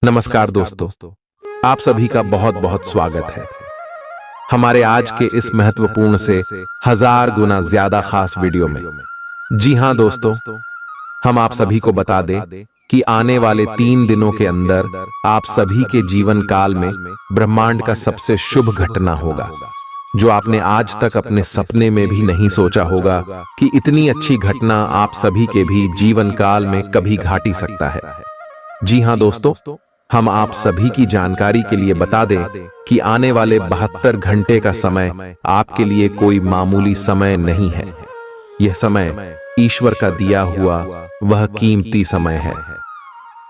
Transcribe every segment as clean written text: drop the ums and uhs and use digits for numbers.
नमस्कार दोस्तों, आप सभी का बहुत बहुत स्वागत है हमारे आज के इस महत्वपूर्ण से 1000 गुना ज्यादा खास वीडियो में। जी हां दोस्तों, हम आप सभी को बता दें कि आने वाले 3 दिनों के अंदर आप सभी के जीवन काल में ब्रह्मांड का सबसे शुभ घटना होगा, जो आपने आज तक अपने सपने में भी नहीं सोचा होगा कि इतनी अच्छी घटना आप सभी के भी जीवन काल में कभी घट ही सकता है। जी हां दोस्तों, हम आप सभी की जानकारी के लिए बता दें कि आने वाले 72 घंटे का समय आपके लिए कोई मामूली समय नहीं है। यह समय ईश्वर का दिया हुआ वह कीमती समय है,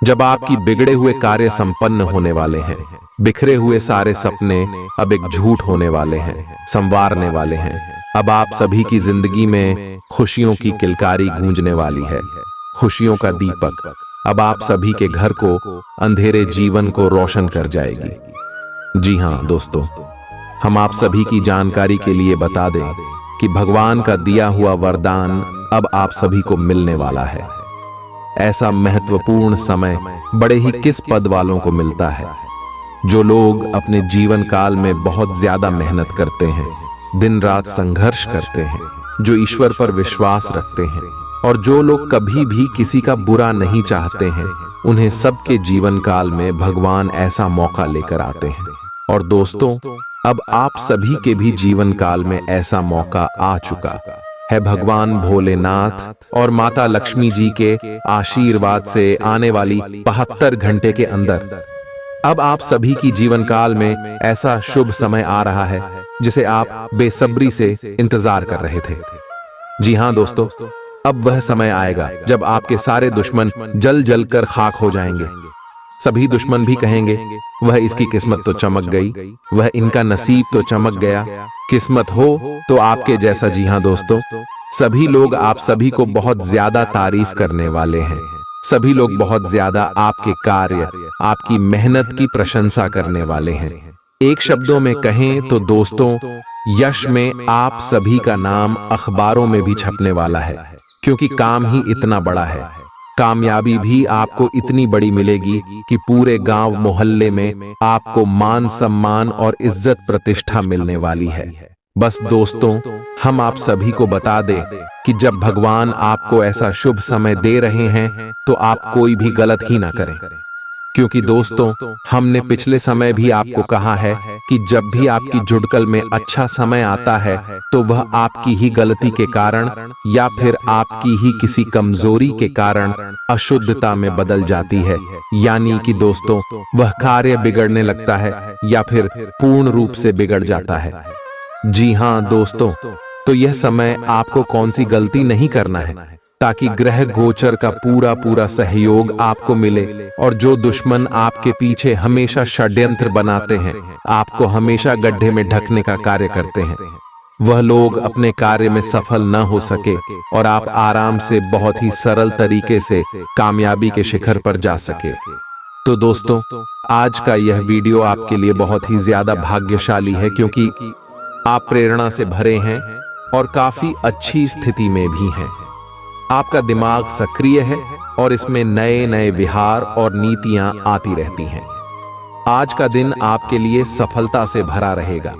जब आपकी बिगड़े हुए कार्य संपन्न होने वाले हैं, बिखरे हुए सारे सपने अब एक झूठ होने वाले हैं, संवारने वाले हैं। अब आप सभी की जिंदगी में खुशियों की किलकारी गूंजने वाली है, खुशियों का दीपक अब आप सभी के घर को, अंधेरे जीवन को रोशन कर जाएगी। जी हां दोस्तों, हम आप सभी की जानकारी के लिए बता दें कि भगवान का दिया हुआ वरदान अब आप सभी को मिलने वाला है। ऐसा महत्वपूर्ण समय बड़े ही किस पद वालों को मिलता है, जो लोग अपने जीवन काल में बहुत ज्यादा मेहनत करते हैं, दिन रात संघर्ष करते हैं, जो ईश्वर पर विश्वास रखते हैं और जो लोग कभी भी किसी का बुरा नहीं चाहते हैं, उन्हें सबके जीवन काल में भगवान ऐसा मौका लेकर आते हैं। और दोस्तों, अब आप सभी के भी जीवन काल में ऐसा मौका आ चुका है। भगवान भोलेनाथ और माता लक्ष्मी जी के आशीर्वाद से आने वाली 72 घंटे के अंदर अब आप सभी की जीवन काल में ऐसा शुभ समय आ रहा है, जिसे आप बेसब्री से इंतजार कर रहे थे। जी हां दोस्तों, अब वह समय आएगा जब आपके सारे दुश्मन जल जल कर खाक हो जाएंगे। सभी दुश्मन भी कहेंगे, वह इसकी किस्मत तो चमक गई, वह इनका नसीब तो चमक गया, किस्मत हो तो आपके जैसा। जी हां दोस्तों, सभी लोग आप सभी को बहुत ज्यादा तारीफ करने वाले हैं। सभी लोग बहुत ज्यादा आपके कार्य, आपकी मेहनत की प्रशंसा करने वाले हैं। एक शब्दों में कहें तो दोस्तों, यश में आप सभी का नाम अखबारों में भी छपने वाला है, क्योंकि काम ही इतना बड़ा है। कामयाबी भी आपको इतनी बड़ी मिलेगी कि पूरे गांव मोहल्ले में आपको मान सम्मान और इज्जत प्रतिष्ठा मिलने वाली है। बस दोस्तों, हम आप सभी को बता दें कि जब भगवान आपको ऐसा शुभ समय दे रहे हैं, तो आप कोई भी गलत ही ना करें, क्योंकि दोस्तों, हमने पिछले समय भी आपको कहा है कि जब भी आपकी जुड़कल में अच्छा समय आता है, तो वह आपकी ही गलती के कारण या फिर आपकी ही किसी कमजोरी के कारण अशुद्धता में बदल जाती है। यानी कि दोस्तों, वह कार्य बिगड़ने लगता है या फिर पूर्ण रूप से बिगड़ जाता है। जी हां दोस्तों, तो यह समय आपको कौन सी गलती नहीं करना है, ताकि ग्रह गोचर का पूरा पूरा सहयोग आपको मिले। और जो दुश्मन आपके पीछे हमेशा षड्यंत्र बनाते हैं, आपको हमेशा गड्ढे में ढकने का कार्य करते हैं, वह लोग अपने कार्य में सफल न हो सके और आप आराम से बहुत ही सरल तरीके से कामयाबी के शिखर पर जा सके। तो दोस्तों, आज का यह वीडियो आपके लिए बहुत ही ज्यादा भाग्यशाली है, क्योंकि आप प्रेरणा से भरे हैं और काफी अच्छी स्थिति में भी हैं। आपका दिमाग सक्रिय है और इसमें नए नए विहार और नीतियां आती रहती हैं। आज का दिन आपके लिए सफलता से भरा रहेगा।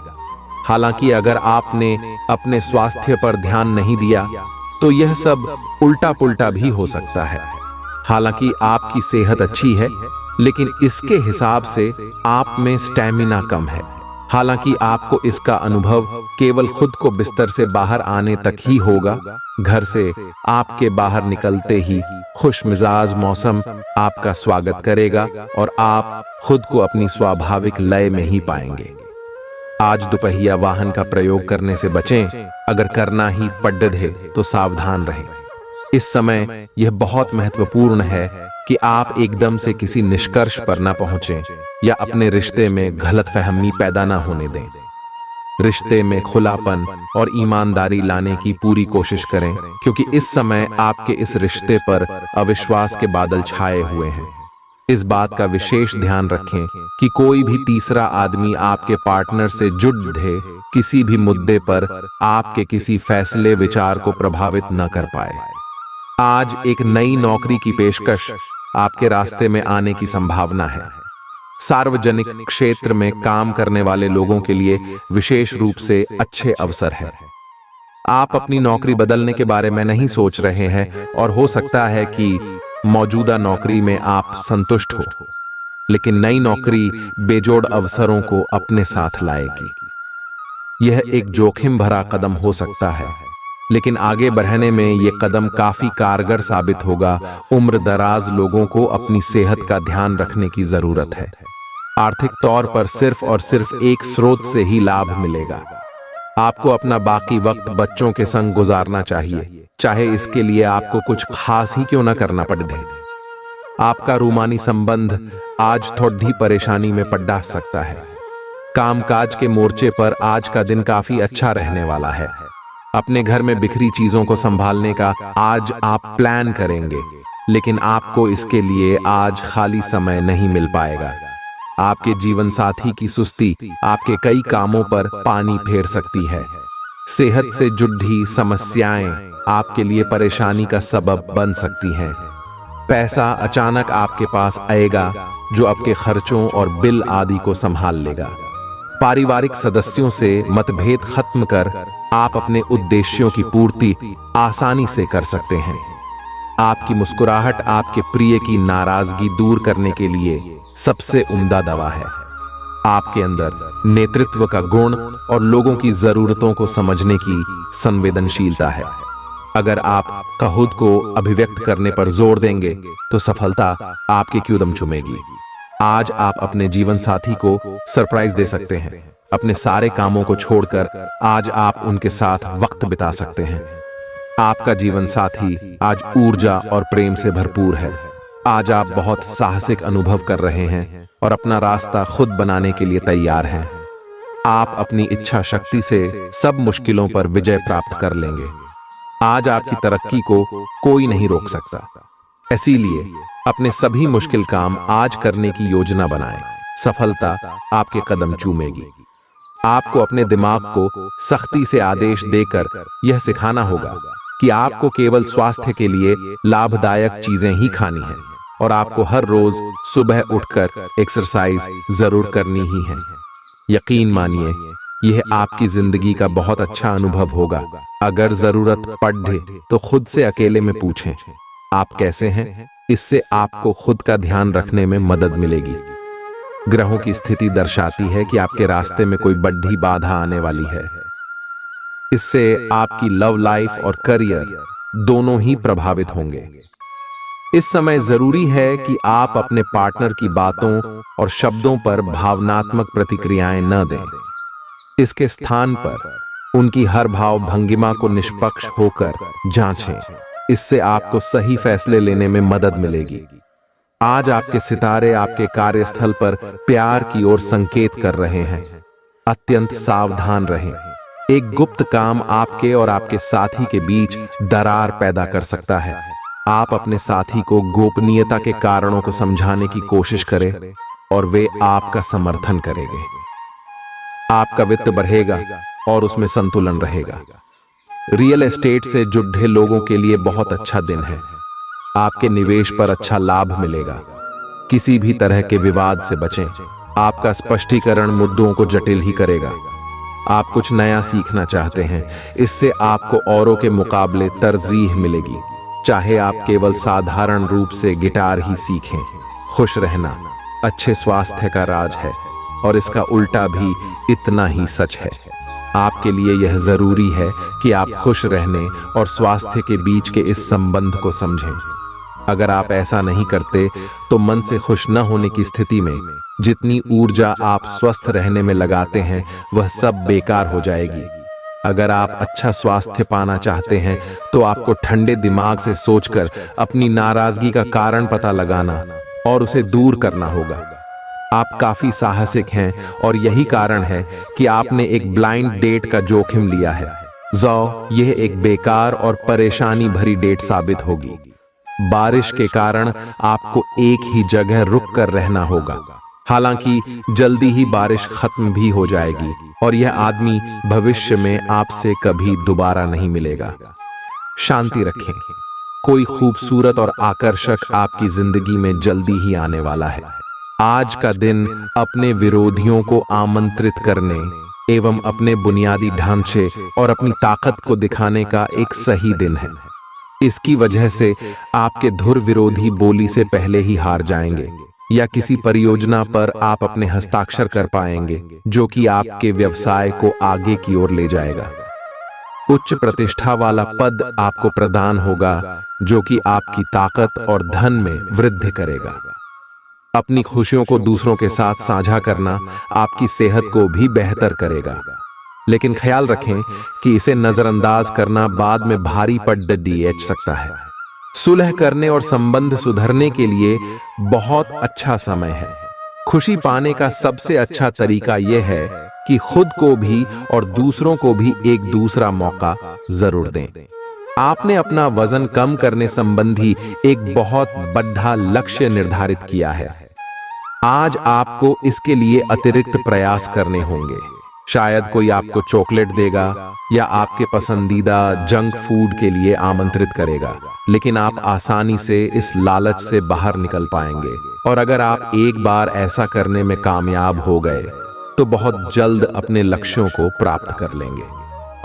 हालांकि अगर आपने अपने स्वास्थ्य पर ध्यान नहीं दिया, तो यह सब उल्टा पुल्टा भी हो सकता है। हालांकि आपकी सेहत अच्छी है, लेकिन इसके हिसाब से आप में स्टैमिना कम है। हालांकि आपको इसका अनुभव केवल खुद को बिस्तर से बाहर आने तक ही होगा। घर से आपके बाहर निकलते ही खुशमिजाज मौसम आपका स्वागत करेगा और आप खुद को अपनी स्वाभाविक लय में ही पाएंगे। आज दुपहिया वाहन का प्रयोग करने से बचें। अगर करना ही पड़े तो सावधान रहें। इस समय यह बहुत महत्वपूर्ण है कि आप एकदम से किसी निष्कर्ष पर न पहुंचें या अपने रिश्ते में गलतफहमी पैदा न होने दें। रिश्ते में खुलापन और ईमानदारी लाने की पूरी कोशिश करें, क्योंकि इस समय आपके इस रिश्ते पर अविश्वास के बादल छाए हुए हैं। इस बात का विशेष ध्यान रखें कि कोई भी तीसरा आदमी आपके पार्टनर से जुड़े किसी भी मुद्दे पर आपके किसी फैसले विचार को प्रभावित न कर पाए। आज एक नई नौकरी की पेशकश आपके रास्ते में आने की संभावना है। सार्वजनिक क्षेत्र में काम करने वाले लोगों के लिए विशेष रूप से अच्छे अवसर है। आप अपनी नौकरी बदलने के बारे में नहीं सोच रहे हैं और हो सकता है कि मौजूदा नौकरी में आप संतुष्ट हो, लेकिन नई नौकरी बेजोड़ अवसरों को अपने साथ लाएगी। यह एक जोखिम भरा कदम हो सकता है, लेकिन आगे बढ़ने में यह कदम काफी कारगर साबित होगा। उम्र दराज लोगों को अपनी सेहत का ध्यान रखने की जरूरत है। आर्थिक तौर पर सिर्फ और सिर्फ एक स्रोत से ही लाभ मिलेगा। आपको अपना बाकी वक्त बच्चों के संग गुजारना चाहिए, चाहे इसके लिए आपको कुछ खास ही क्यों न करना पड़े। आपका रूमानी संबंध आज थोड़ी परेशानी में पड़ सकता है। कामकाज के मोर्चे पर आज का दिन काफी अच्छा रहने वाला है। अपने घर में बिखरी चीजों को संभालने का आज आप प्लान करेंगे, लेकिन आपको इसके लिए आज खाली समय नहीं मिल पाएगा। आपके जीवन साथी की सुस्ती आपके कई कामों पर पानी फेर सकती है। सेहत से जुड़ी समस्याएं आपके लिए परेशानी का सबब बन सकती हैं। पैसा अचानक आपके पास आएगा जो आपके खर्चों और बिल आदि को संभाल लेगा। पारिवारिक सदस्यों से मतभेद खत्म कर आप अपने उद्देश्यों की पूर्ति आसानी से कर सकते हैं। आपकी मुस्कुराहट आपके प्रिय की नाराजगी दूर करने के लिए सबसे उम्दा दवा है। आपके अंदर नेतृत्व का गुण और लोगों की जरूरतों को समझने की संवेदनशीलता है। अगर आप खुद को अभिव्यक्त करने पर जोर देंगे तो सफलता आपके कदम चूमेगी। आज आप अपने जीवन साथी को सरप्राइज दे सकते हैं। अपने सारे कामों को छोड़कर आज आप उनके साथ वक्त बिता सकते हैं। आपका जीवन साथी आज ऊर्जा और प्रेम से भरपूर है। आज आप बहुत साहसिक अनुभव कर रहे हैं और अपना रास्ता खुद बनाने के लिए तैयार हैं। आप अपनी इच्छा शक्ति से सब मुश्किलों पर विजय प्राप्त कर लेंगे। आज आपकी तरक्की को कोई नहीं रोक सकता। इसीलिए अपने सभी मुश्किल काम आज करने की योजना बनाएं। सफलता आपके कदम चूमेगी। आपको अपने दिमाग को सख्ती से आदेश देकर यह सिखाना होगा कि आपको केवल स्वास्थ्य के लिए लाभदायक चीजें ही खानी हैं और आपको हर रोज सुबह उठकर एक्सरसाइज जरूर करनी ही है। यकीन मानिए, यह आपकी जिंदगी का बहुत अच्छा अनुभव होगा। अगर जरूरत पड़े तो खुद से अकेले में पूछें, आप कैसे हैं? इससे आपको खुद का ध्यान रखने में मदद मिलेगी। ग्रहों की स्थिति दर्शाती है कि आपके रास्ते में कोई बड़ी बाधा आने वाली है। इससे आपकी लव लाइफ और करियर दोनों ही प्रभावित होंगे। इस समय जरूरी है कि आप अपने पार्टनर की बातों और शब्दों पर भावनात्मक प्रतिक्रियाएं न दें। इसके स्थान पर उनकी हर भाव भंगिमा को निष्पक्ष होकर जांचें। इससे आपको सही फैसले लेने में मदद मिलेगी। आज आपके सितारे आपके कार्यस्थल पर प्यार की ओर संकेत कर रहे हैं। अत्यंत सावधान रहें। एक गुप्त काम आपके और आपके साथी के बीच दरार पैदा कर सकता है। आप अपने साथी को गोपनीयता के कारणों को समझाने की कोशिश करें और वे आपका समर्थन करेंगे। आपका वित्त बढ़ेगा और उसमें संतुलन रहेगा। रियल एस्टेट से जुड़े लोगों के लिए बहुत अच्छा दिन है। आपके निवेश पर अच्छा लाभ मिलेगा। किसी भी तरह के विवाद से बचें। आपका स्पष्टीकरण मुद्दों को जटिल ही करेगा। आप कुछ नया सीखना चाहते हैं, इससे आपको औरों के मुकाबले तरजीह मिलेगी। चाहे आप केवल साधारण रूप से गिटार ही सीखें। खुश रहना अच्छे स्वास्थ्य का राज है और इसका उल्टा भी इतना ही सच है। आपके लिए यह जरूरी है कि आप खुश रहने और स्वास्थ्य के बीच के इस संबंध को समझें। अगर आप ऐसा नहीं करते तो मन से खुश न होने की स्थिति में जितनी ऊर्जा आप स्वस्थ रहने में लगाते हैं वह सब बेकार हो जाएगी। अगर आप अच्छा स्वास्थ्य पाना चाहते हैं तो आपको ठंडे दिमाग से सोचकर अपनी नाराजगी का कारण पता लगाना और उसे दूर करना होगा। आप काफी साहसिक हैं और यही कारण है कि आपने एक ब्लाइंड डेट का जोखिम लिया है। यह एक बेकार और परेशानी भरी डेट साबित होगी। बारिश के कारण आपको एक ही जगह रुक कर रहना होगा। हालांकि जल्दी ही बारिश खत्म भी हो जाएगी और यह आदमी भविष्य में आपसे कभी दोबारा नहीं मिलेगा। शांति रखें। कोई खूबसूरत और आकर्षक आपकी जिंदगी में जल्दी ही आने वाला है। आज का दिन अपने विरोधियों को आमंत्रित करने एवं अपने बुनियादी ढांचे और अपनी ताकत को दिखाने का एक सही दिन है। इसकी वजह से आपके धुर विरोधी बोली से पहले ही हार जाएंगे या किसी परियोजना पर आप अपने हस्ताक्षर कर पाएंगे, जो कि आपके व्यवसाय को आगे की ओर ले जाएगा। उच्च प्रतिष्ठा वाला पद आपको प्रदान होगा, जो कि आपकी ताकत और धन में वृद्धि करेगा। अपनी खुशियों को दूसरों के साथ साझा करना आपकी सेहत को भी बेहतर करेगा, लेकिन ख्याल रखें कि इसे नजरअंदाज करना बाद में भारी पड़ सकता है। सुलह करने और संबंध सुधरने के लिए बहुत अच्छा समय है। खुशी पाने का सबसे अच्छा तरीका यह है कि खुद को भी और दूसरों को भी एक दूसरा मौका जरूर दें। आपने अपना वजन कम करने संबंधी एक बहुत बड़ा लक्ष्य निर्धारित किया है। आज आपको इसके लिए अतिरिक्त प्रयास करने होंगे। शायद कोई आपको चॉकलेट देगा या आपके पसंदीदा जंक फूड के लिए आमंत्रित करेगा, लेकिन आप आसानी से इस लालच से बाहर निकल पाएंगे। और अगर आप एक बार ऐसा करने में कामयाब हो गए तो बहुत जल्द अपने लक्ष्यों को प्राप्त कर लेंगे।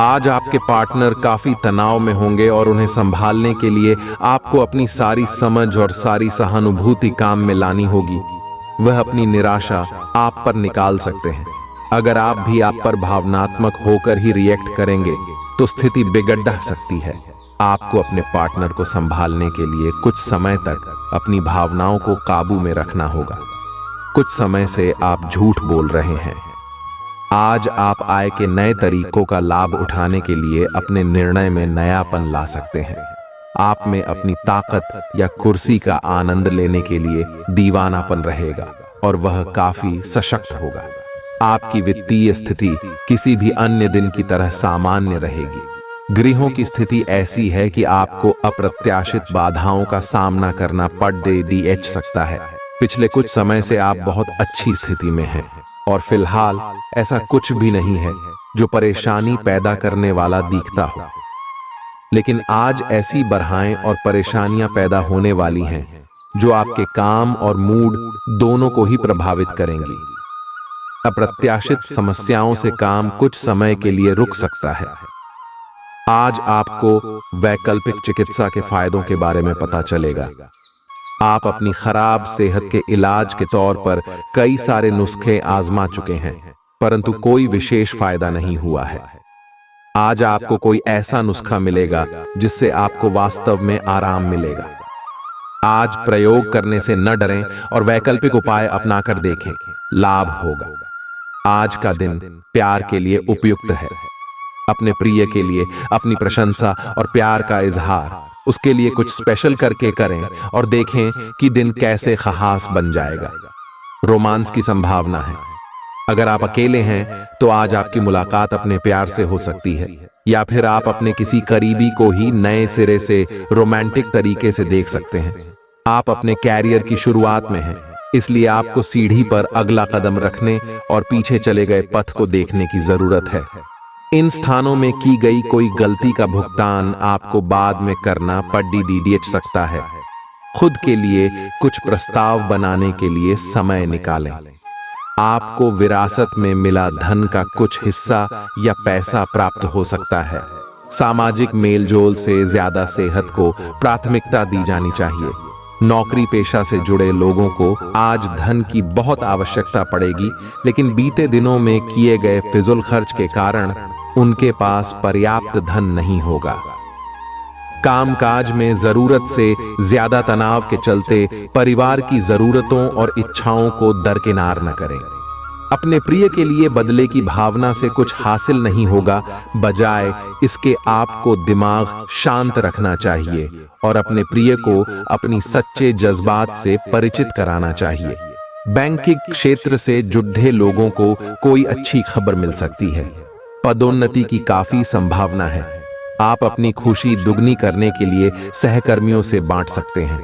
आज आपके पार्टनर काफी तनाव में होंगे और उन्हें संभालने के लिए आपको अपनी सारी समझ और सारी सहानुभूति काम में लानी होगी। वह अपनी निराशा आप पर निकाल सकते हैं। अगर आप भी आप पर भावनात्मक होकर ही रिएक्ट करेंगे तो स्थिति बिगड़ सकती है। आपको अपने पार्टनर को संभालने के लिए कुछ समय तक अपनी भावनाओं को काबू में रखना होगा। कुछ समय से आप झूठ बोल रहे हैं। आज आप आय के नए तरीकों का लाभ उठाने के लिए अपने निर्णय में नयापन ला सकते हैं। आप में अपनी ताकत या कुर्सी का आनंद लेने के लिए दीवानापन रहेगा और वह काफी सशक्त होगा। आपकी वित्तीय स्थिति किसी भी अन्य दिन की तरह सामान्य रहेगी। गृहों की स्थिति ऐसी है कि आपको अप्रत्याशित बाधाओं का सामना करना पड़ सकता है। पिछले कुछ समय से आप बहुत अच्छी स्थिति में हैं और फिलहाल ऐसा कुछ भी नहीं है जो परेशानी पैदा करने वाला दिखता हो। लेकिन आज ऐसी बाधाएं और परेशानियां पैदा होने वाली हैं जो आपके काम और मूड दोनों को ही प्रभावित करेंगी। अप्रत्याशित समस्याओं से काम कुछ समय के लिए रुक सकता है। आज आपको वैकल्पिक चिकित्सा के फायदों के बारे में पता चलेगा। आप अपनी खराब सेहत के इलाज के तौर पर कई सारे नुस्खे आजमा चुके हैं, परंतु कोई विशेष फायदा नहीं हुआ है। आज आपको कोई ऐसा नुस्खा मिलेगा जिससे आपको वास्तव में आराम मिलेगा। आज प्रयोग करने से न डरें और वैकल्पिक उपाय अपनाकर देखें, लाभ होगा। आज का दिन प्यार के लिए उपयुक्त है। अपने प्रिय के लिए अपनी प्रशंसा और प्यार का इजहार उसके लिए कुछ स्पेशल करके करें और देखें कि दिन कैसे खास बन जाएगा। रोमांस की संभावना है। अगर आप अकेले हैं तो आज आपकी मुलाकात अपने प्यार से हो सकती है, या फिर आप अपने किसी करीबी को ही नए सिरे से रोमांटिक तरीके से देख सकते हैं। आप अपने कैरियर की शुरुआत में हैं, इसलिए आपको सीढ़ी पर अगला कदम रखने और पीछे चले गए पथ को देखने की जरूरत है। इन स्थानों में की गई कोई गलती का भुगतान आपको बाद में करना पड़ सकता है। खुद के लिए कुछ प्रस्ताव बनाने के लिए समय निकालें। आपको विरासत में मिला धन का कुछ हिस्सा या पैसा प्राप्त हो सकता है। सामाजिक मेलजोल से ज्यादा सेहत को प्राथमिकता दी जानी चाहिए। नौकरी पेशा से जुड़े लोगों को आज धन की बहुत आवश्यकता पड़ेगी, लेकिन बीते दिनों में किए गए फिजूल खर्च के कारण उनके पास पर्याप्त धन नहीं होगा। कामकाज में जरूरत से ज्यादा तनाव के चलते परिवार की जरूरतों और इच्छाओं को दरकिनार न करें। अपने प्रिय के लिए बदले की भावना से कुछ हासिल नहीं होगा, बजाय इसके आपको दिमाग शांत रखना चाहिए और अपने प्रिय को अपनी सच्चे जज्बात से परिचित कराना चाहिए। बैंकिंग क्षेत्र से जुड़े लोगों को कोई अच्छी खबर मिल सकती है। पदोन्नति की काफी संभावना है। आप अपनी खुशी दुगनी करने के लिए सहकर्मियों से बांट सकते हैं।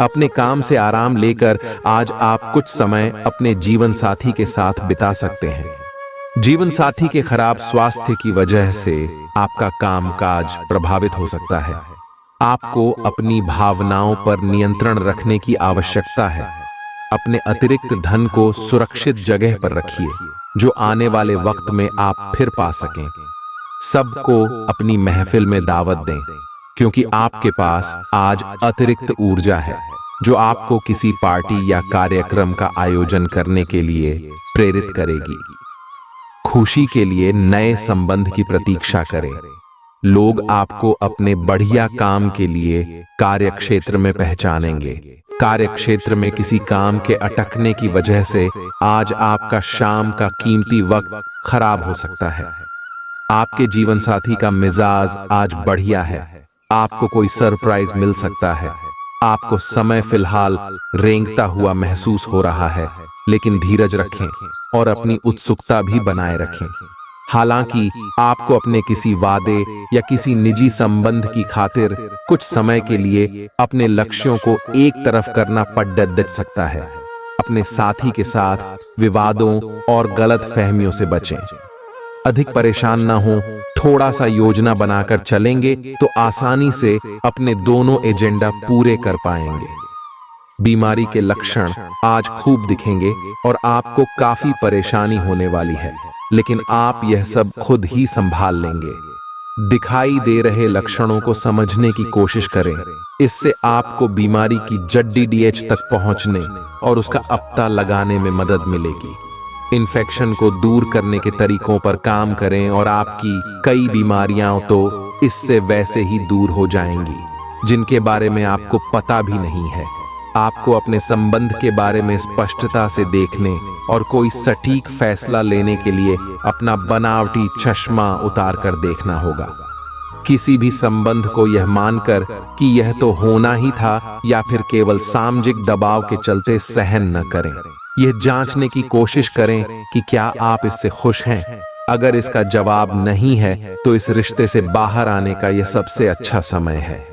अपने काम से आराम लेकर आज आप कुछ समय अपने जीवन साथी के साथ बिता सकते हैं। जीवन साथी के खराब स्वास्थ्य की वजह से आपका कामकाज प्रभावित हो सकता है। आपको अपनी भावनाओं पर नियंत्रण रखने की आवश्यकता है। अपने अतिरिक्त धन को सुरक्षित जगह पर रखिए, जो आने वाले वक्त में आप फिर पा सकें। सबको अपनी महफिल में दावत दें, क्योंकि आपके पास आज अतिरिक्त ऊर्जा है जो आपको किसी पार्टी या कार्यक्रम का आयोजन करने के लिए प्रेरित करेगी। खुशी के लिए नए संबंध की प्रतीक्षा करें। लोग आपको अपने बढ़िया काम के लिए कार्यक्षेत्र में पहचानेंगे। कार्यक्षेत्र में किसी काम के अटकने की वजह से आज आपका शाम का कीमती वक्त खराब हो सकता है। आपके जीवन साथी का मिजाज आज बढ़िया है। आपको कोई सरप्राइज मिल सकता है। आपको समय फिलहाल रेंगता हुआ महसूस हो रहा है, लेकिन धीरज रखें और अपनी उत्सुकता भी बनाए रखें। हालांकि आपको अपने किसी वादे या किसी निजी संबंध की खातिर कुछ समय के लिए अपने लक्ष्यों को एक तरफ करना पड़ सकता है। अपने साथी के साथ विवादों और गलत फहमियों से बचें। अधिक परेशान ना हो, थोड़ा सा योजना बनाकर चलेंगे तो आसानी से अपने दोनों एजेंडा पूरे कर पाएंगे। बीमारी के लक्षण आज खूब दिखेंगे और आपको काफी परेशानी होने वाली है, लेकिन आप यह सब खुद ही संभाल लेंगे। दिखाई दे रहे लक्षणों को समझने की कोशिश करें। इससे आपको बीमारी की जड़ DH तक पहुंचने और उसका पता लगाने में मदद मिलेगी। इन्फेक्शन को दूर करने के तरीकों पर काम करें और आपकी कई बीमारियां तो इससे वैसे ही दूर हो जाएंगी जिनके बारे में आपको पता भी नहीं है। आपको अपने संबंध के बारे में स्पष्टता से देखने और कोई सटीक फैसला लेने के लिए अपना बनावटी चश्मा उतार कर देखना होगा। किसी भी संबंध को यह मानकर कि यह तो होना ही था या फिर केवल सामाजिक दबाव के चलते सहन न करें। यह जांचने की कोशिश करें कि क्या आप इससे खुश हैं। अगर इसका जवाब नहीं है तो इस रिश्ते से बाहर आने का यह सबसे अच्छा समय है।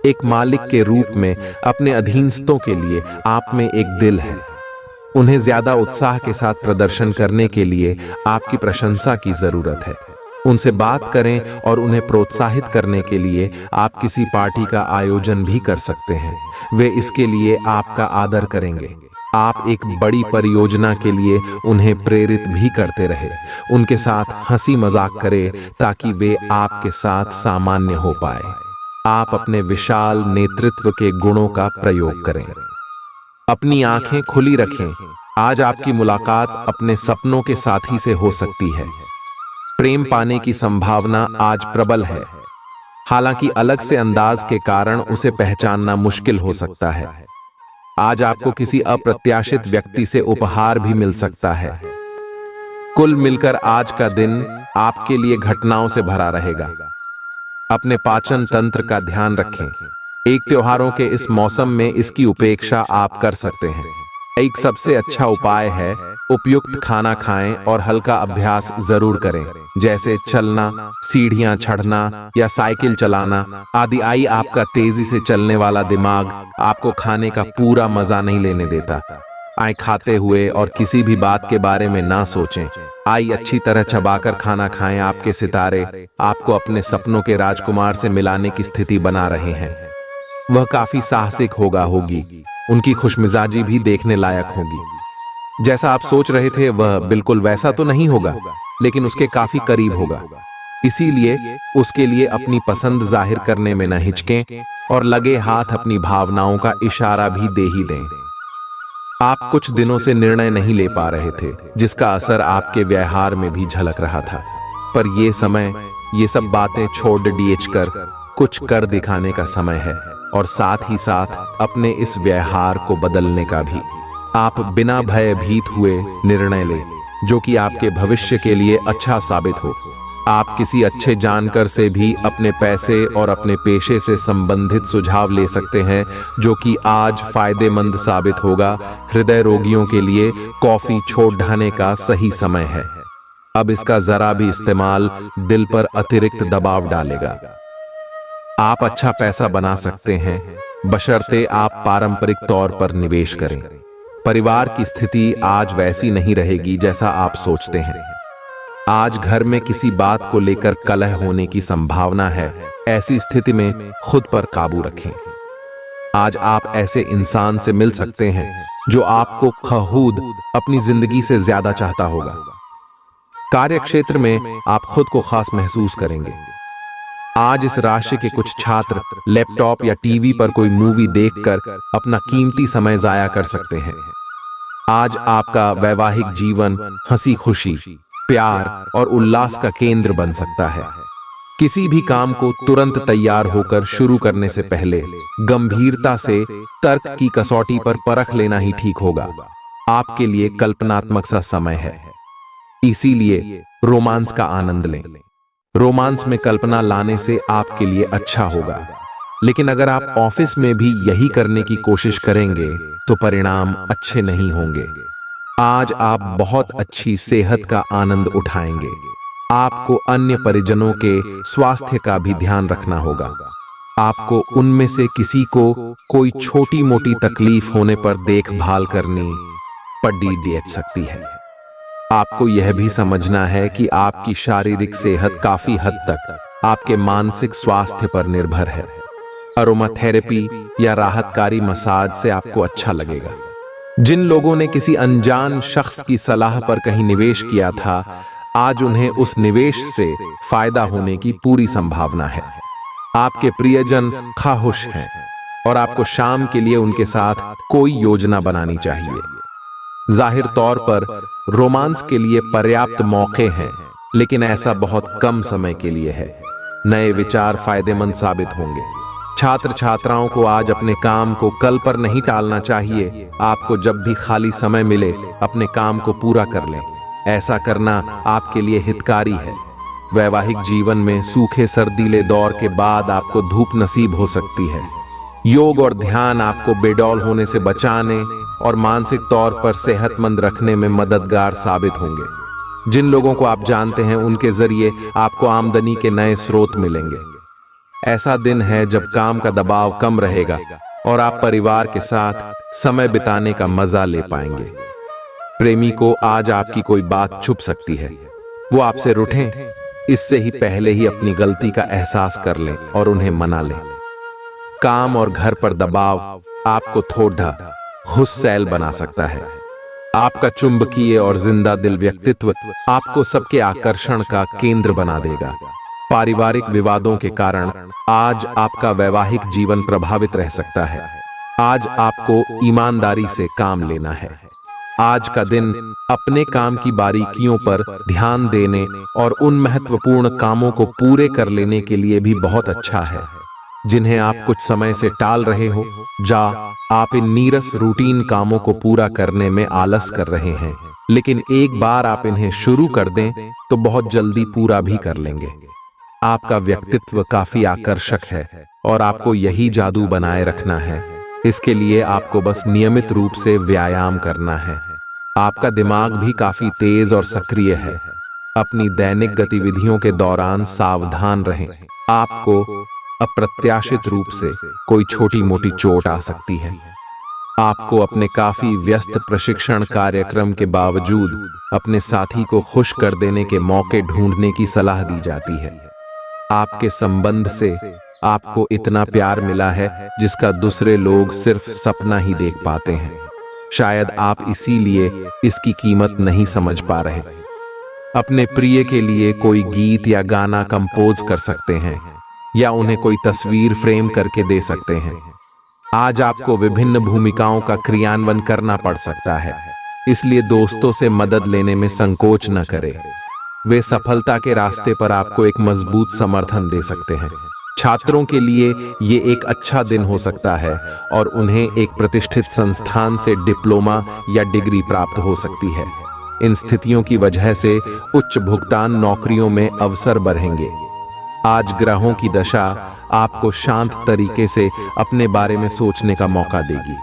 एक मालिक के रूप में अपने अधीनस्थों के लिए आप में एक दिल है। उन्हें ज्यादा उत्साह के साथ प्रदर्शन करने के लिए आपकी प्रशंसा की जरूरत है। उनसे बात करें और उन्हें प्रोत्साहित करने के लिए आप किसी पार्टी का आयोजन भी कर सकते हैं। वे इसके लिए आपका आदर करेंगे। आप एक बड़ी परियोजना के लिए उन्हें प्रेरित भी करते रहे। उनके साथ हंसी मजाक करें ताकि वे आपके साथ सामान्य हो पाए। आप अपने विशाल नेतृत्व के गुणों का प्रयोग करें। अपनी आंखें खुली रखें। आज आपकी मुलाकात अपने सपनों के साथी से हो सकती है। प्रेम पाने की संभावना आज प्रबल है, हालांकि अलग से अंदाज के कारण उसे पहचानना मुश्किल हो सकता है। आज आपको किसी अप्रत्याशित व्यक्ति से उपहार भी मिल सकता है। कुल मिलकर आज का दिन आपके लिए घटनाओं से भरा रहेगा। अपने पाचन तंत्र का ध्यान रखें। एक त्योहारों के इस मौसम में इसकी उपेक्षा आप कर सकते हैं। एक सबसे अच्छा उपाय है उपयुक्त खाना खाएं और हल्का अभ्यास जरूर करें, जैसे चलना, सीढ़ियां चढ़ना या साइकिल चलाना आदि। आई आपका तेजी से चलने वाला दिमाग आपको खाने का पूरा मजा नहीं लेने देता। आए खाते हुए और किसी भी बात के बारे में ना सोचें। आई अच्छी तरह चबाकर खाना खाएं। आपके सितारे आपको अपने सपनों के राजकुमार से मिलाने की स्थिति बना रहे हैं। वह काफी साहसिक होगी। उनकी खुशमिजाजी भी देखने लायक होगी। जैसा आप सोच रहे थे वह बिल्कुल वैसा तो नहीं होगा, लेकिन उसके काफी करीब होगा। इसीलिए उसके लिए अपनी पसंद जाहिर करने में न हिचकें और लगे हाथ अपनी भावनाओं का इशारा भी दे ही दें। आप कुछ दिनों से निर्णय नहीं ले पा रहे थे, जिसका असर आपके व्यवहार में भी झलक रहा था। पर यह समय ये सब बातें छोड़ DH कर कुछ कर दिखाने का समय है, और साथ ही साथ अपने इस व्यवहार को बदलने का भी। आप बिना भयभीत हुए निर्णय लें, जो कि आपके भविष्य के लिए अच्छा साबित हो। आप किसी अच्छे जानकार से भी अपने पैसे और अपने पेशे से संबंधित सुझाव ले सकते हैं, जो कि आज फायदेमंद साबित होगा। हृदय रोगियों के लिए कॉफी छोड़ ढाने का सही समय है। अब इसका जरा भी इस्तेमाल दिल पर अतिरिक्त दबाव डालेगा। आप अच्छा पैसा बना सकते हैं, बशर्ते आप पारंपरिक तौर पर निवेश करें। परिवार की स्थिति आज वैसी नहीं रहेगी जैसा आप सोचते हैं। आज घर में किसी बात को लेकर कलह होने की संभावना है। ऐसी स्थिति में खुद पर काबू रखें। आज आप ऐसे इंसान से मिल सकते हैं जो आपको खुद अपनी जिंदगी से ज्यादा चाहता होगा। कार्य क्षेत्र में आप खुद को खास महसूस करेंगे। आज इस राशि के कुछ छात्र लैपटॉप या टीवी पर कोई मूवी देखकर अपना कीमती समय जाया कर सकते हैं। आज आपका वैवाहिक जीवन हंसी खुशी, प्यार और उल्लास का केंद्र बन सकता है। किसी भी काम को तुरंत तैयार होकर शुरू करने से पहले गंभीरता से तर्क की कसौटी पर परख लेना ही ठीक होगा। आपके लिए कल्पनात्मक सा समय है, इसीलिए रोमांस का आनंद लें। रोमांस में कल्पना लाने से आपके लिए अच्छा होगा, लेकिन अगर आप ऑफिस में भी यही करने की कोशिश करेंगे तो परिणाम अच्छे नहीं होंगे। आज आप बहुत अच्छी सेहत का आनंद उठाएंगे। आपको अन्य परिजनों के स्वास्थ्य का भी ध्यान रखना होगा। आपको उनमें से किसी को कोई छोटी मोटी तकलीफ होने पर देखभाल करनी पड़ सकती है। आपको यह भी समझना है कि आपकी शारीरिक सेहत काफी हद तक आपके मानसिक स्वास्थ्य पर निर्भर है। अरोमाथेरेपी या राहतकारी मसाज से आपको अच्छा लगेगा। जिन लोगों ने किसी अनजान शख्स की सलाह पर कहीं निवेश किया था, आज उन्हें उस निवेश से फायदा होने की पूरी संभावना है। आपके प्रियजन खामोश हैं और आपको शाम के लिए उनके साथ कोई योजना बनानी चाहिए। जाहिर तौर पर रोमांस के लिए पर्याप्त मौके हैं, लेकिन ऐसा बहुत कम समय के लिए है। नए विचार फायदेमंद साबित होंगे। छात्र छात्राओं को आज अपने काम को कल पर नहीं टालना चाहिए। आपको जब भी खाली समय मिले अपने काम को पूरा कर लें। ऐसा करना आपके लिए हितकारी है। वैवाहिक जीवन में सूखे सर्दीले दौर के बाद आपको धूप नसीब हो सकती है। योग और ध्यान आपको बेडौल होने से बचाने और मानसिक तौर पर सेहतमंद रखने में मददगार साबित होंगे। जिन लोगों को आप जानते हैं, उनके जरिए आपको आमदनी के नए स्रोत मिलेंगे। ऐसा दिन है जब काम का दबाव कम रहेगा और आप परिवार के साथ समय बिताने का मजा ले पाएंगे। प्रेमी को आज आपकी कोई बात छुप सकती है। वो आपसे रूठें, इससे ही पहले ही अपनी गलती का एहसास कर लें और उन्हें मना लें। काम और घर पर दबाव आपको थोड़ा गुस्सैल बना सकता है। आपका चुंबकीय और जिंदा दिल व्यक्तित्व आपको सबके आकर्षण का केंद्र बना देगा। पारिवारिक विवादों के कारण आज आपका वैवाहिक जीवन प्रभावित रह सकता है। आज आपको ईमानदारी से काम लेना है। आज का दिन अपने काम की बारीकियों पर ध्यान देने और उन महत्वपूर्ण कामों को पूरे कर लेने के लिए भी बहुत अच्छा है, जिन्हें आप कुछ समय से टाल रहे हो। आप इन नीरस रूटीन कामों को पूरा करने में आलस कर रहे हैं, लेकिन एक बार आप इन्हें शुरू कर दें तो बहुत जल्दी पूरा भी कर लेंगे। आपका व्यक्तित्व काफी आकर्षक है और आपको यही जादू बनाए रखना है। इसके लिए आपको बस नियमित रूप से व्यायाम करना है। आपका दिमाग भी काफी तेज और सक्रिय है। अपनी दैनिक गतिविधियों के दौरान सावधान रहें। आपको अप्रत्याशित रूप से कोई छोटी मोटी चोट आ सकती है। आपको अपने काफी व्यस्त प्रशिक्षण कार्यक्रम के बावजूद अपने साथी को खुश कर देने के मौके ढूंढने की सलाह दी जाती है। आपके संबंध से आपको इतना प्यार मिला है जिसका दूसरे लोग सिर्फ सपना ही देख पाते हैं। शायद आप इसीलिए इसकी कीमत नहीं समझ पा रहे। अपने प्रिय के लिए कोई गीत या गाना कंपोज कर सकते हैं या उन्हें कोई तस्वीर फ्रेम करके दे सकते हैं। आज आपको विभिन्न भूमिकाओं का क्रियान्वयन करना पड़ सकता है, इसलिए दोस्तों से मदद लेने में संकोच न करें। वे सफलता के रास्ते पर आपको एक मजबूत समर्थन दे सकते हैं। छात्रों के लिए ये एक अच्छा दिन हो सकता है और उन्हें एक प्रतिष्ठित संस्थान से डिप्लोमा या डिग्री प्राप्त हो सकती है। इन स्थितियों की वजह से उच्च भुगतान नौकरियों में अवसर बढ़ेंगे। आज ग्रहों की दशा आपको शांत तरीके से अपने बारे में सोचने का मौका देगी।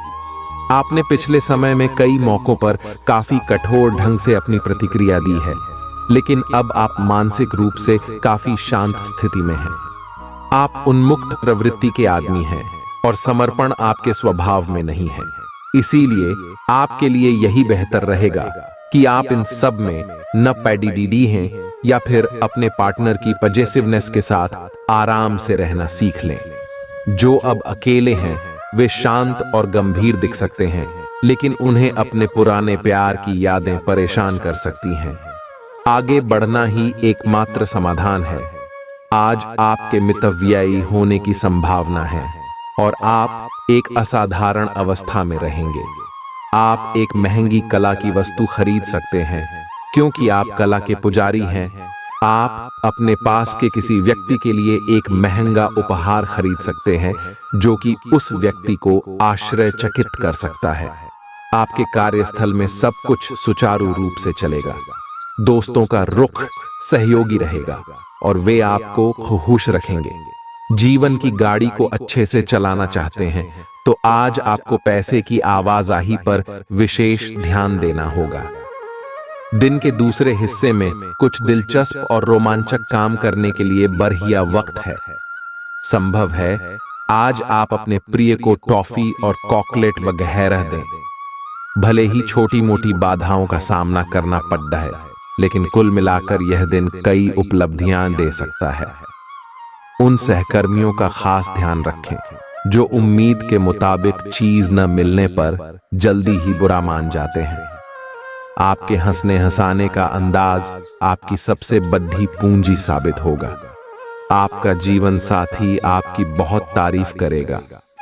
आपने पिछले समय में कई मौकों पर काफी कठोर ढंग से अपनी प्रतिक्रिया दी है, लेकिन अब आप मानसिक रूप से काफी शांत स्थिति में हैं। आप उन्मुक्त प्रवृत्ति के आदमी हैं और समर्पण आपके स्वभाव में नहीं है। इसीलिए आपके लिए यही बेहतर रहेगा कि आप इन सब में न पैडीडीडी हैं या फिर अपने पार्टनर की पजेसिवनेस के साथ आराम से रहना सीख लें। जो अब अकेले हैं वे शांत और गंभीर दिख सकते हैं, लेकिन उन्हें अपने पुराने प्यार की यादें परेशान कर सकती हैं। आगे बढ़ना ही एकमात्र समाधान है। आज आपके मितव्ययी होने की संभावना है और आप एक असाधारण अवस्था में रहेंगे। आप एक महंगी कला की वस्तु खरीद सकते हैं क्योंकि आप कला के पुजारी हैं। आप अपने पास के किसी व्यक्ति के लिए एक महंगा उपहार खरीद सकते हैं जो कि उस व्यक्ति को आश्चर्यचकित कर सकता है। आपके कार्यस्थल में सब कुछ सुचारू रूप से चलेगा। दोस्तों का रुख सहयोगी रहेगा और वे आपको खुश रखेंगे। जीवन की गाड़ी को अच्छे से चलाना चाहते हैं तो आज आपको पैसे की आवाजाही पर विशेष ध्यान देना होगा। दिन के दूसरे हिस्से में कुछ दिलचस्प और रोमांचक काम करने के लिए बढ़िया वक्त है। संभव है आज आप अपने प्रिय को टॉफी और चॉकलेट वगैरह दें। भले ही छोटी मोटी बाधाओं का सामना करना पड़ता है, लेकिन कुल मिलाकर यह दिन कई उपलब्धियां दे सकता है। उन सहकर्मियों का खास ध्यान रखें जो उम्मीद के मुताबिक चीज न मिलने पर जल्दी ही बुरा मान जाते हैं। आपके हंसने हंसाने का अंदाज आपकी सबसे बड़ी पूंजी साबित होगा। आपका जीवन साथी आपकी बहुत तारीफ करेगा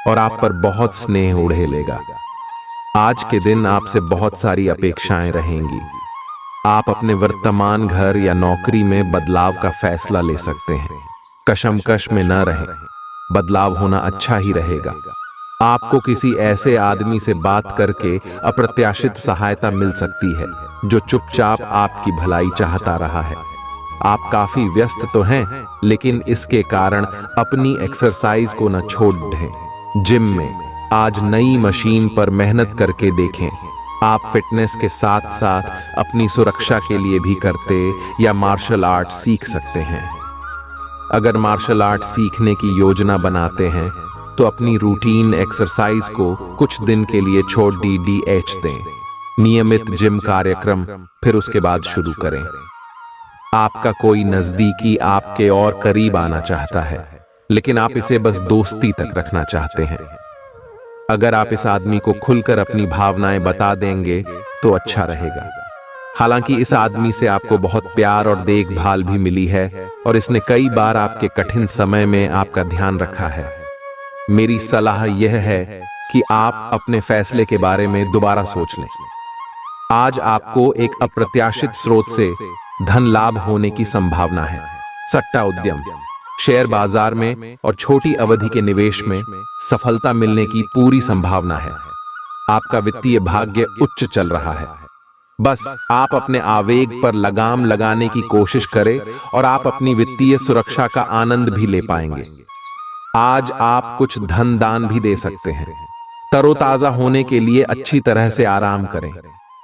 और आप पर बहुत स्नेह उड़ेलेगा। आज के दिन आपसे बहुत सारी अपेक्षाएं रहेंगी। आप अपने वर्तमान घर या नौकरी में बदलाव का फैसला ले सकते हैं। कशमकश में न रहें, बदलाव होना अच्छा ही रहेगा। आपको किसी ऐसे आदमी से बात करके अप्रत्याशित सहायता मिल सकती है जो चुपचाप आपकी भलाई चाहता रहा है। आप काफी व्यस्त तो हैं, लेकिन इसके कारण अपनी एक्सरसाइज को न छोड़ दें। जिम में आज नई मशीन पर मेहनत करके देखें। आप फिटनेस के साथ साथ अपनी सुरक्षा के लिए भी करते या मार्शल आर्ट सीख सकते हैं। अगर मार्शल आर्ट सीखने की योजना बनाते हैं तो अपनी रूटीन एक्सरसाइज को कुछ दिन के लिए छोड़ DDH दें। नियमित जिम कार्यक्रम फिर उसके बाद शुरू करें। आपका कोई नजदीकी आपके और करीब आना चाहता है, लेकिन आप इसे बस दोस्ती तक रखना चाहते हैं। अगर आप इस आदमी को खुलकर अपनी भावनाएं बता देंगे तो अच्छा रहेगा। हालांकि इस आदमी से आपको बहुत प्यार और देखभाल भी मिली है और इसने कई बार आपके कठिन समय में आपका ध्यान रखा है। मेरी सलाह यह है कि आप अपने फैसले के बारे में दोबारा सोच लें। आज आपको एक अप्रत्याशित स्रोत से धन लाभ होने की संभावना है। सट्टा उद्यम, शेयर बाजार में और छोटी अवधि के निवेश में सफलता मिलने की पूरी संभावना है। आपका वित्तीय भाग्य उच्च चल रहा है। बस आप अपने आवेग पर लगाम लगाने की कोशिश करें और आप अपनी वित्तीय सुरक्षा का आनंद भी ले पाएंगे। आज आप कुछ धन दान भी दे सकते हैं। तरोताजा होने के लिए अच्छी तरह से आराम करें।